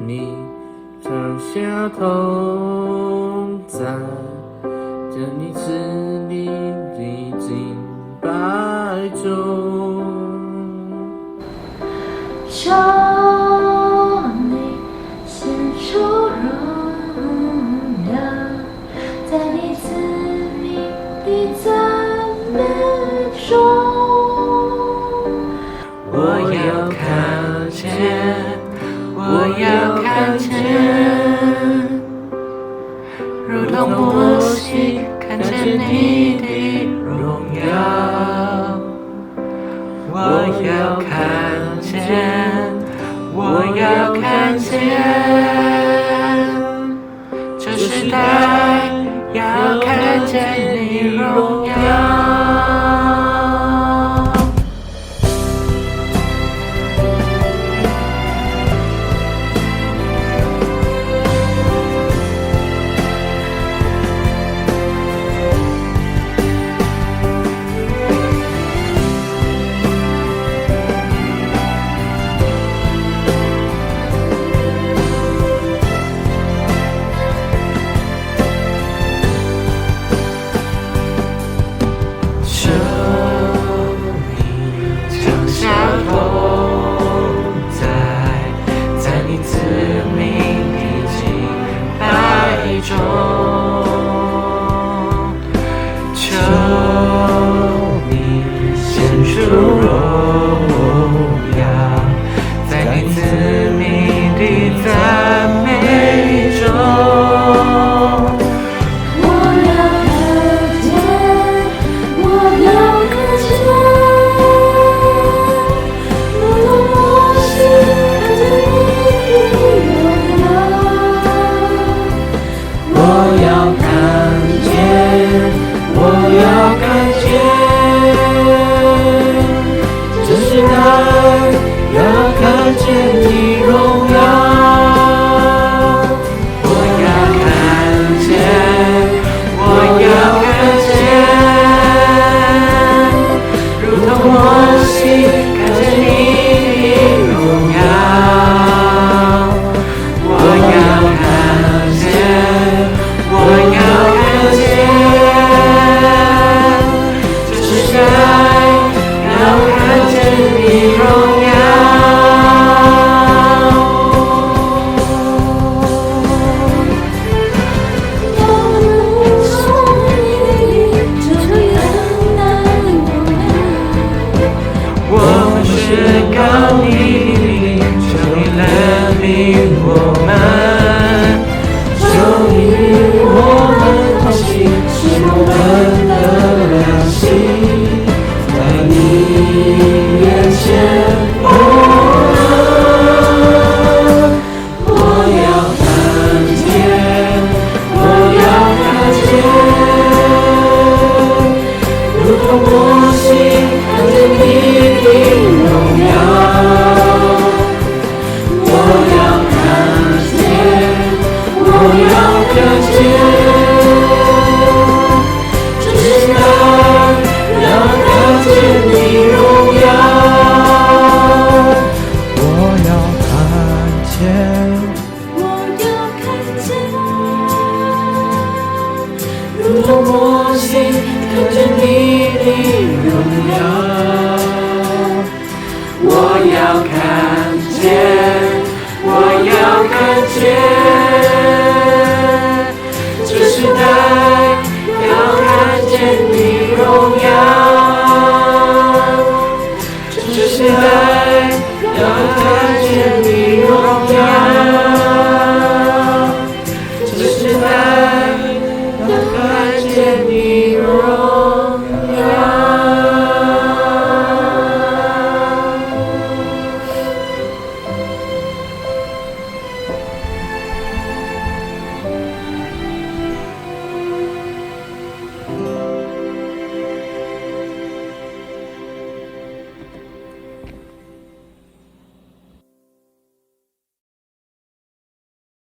你降下同在，将你赐你的敬拜中，求你显出荣耀，在你赐你的赞美中。我要看见，我要看见，如同摩西看见你的荣耀。我要看见，我要看见，这时代要看见你荣耀。求你显出荣耀，在你赐名的赞美中。我要看见，我要看见，如同摩西看见你的荣耀。我要看见，我要看见，这时代要看见你荣耀。我要看见，我要看见，如同摩西看见你的荣耀。我要看见，我要看见，这时代要看见你荣耀。我们宣告你的名，求你怜悯我们，求你与我们同行，使我们的良心在你面前。我要看见，我要看见，如同摩西看见你的荣耀。我要看见，我要看见，这时代要看见你荣耀。我要看见，我要看见，如同摩西看见你的荣耀。我要看见，我要看见，这时代要看见你荣耀。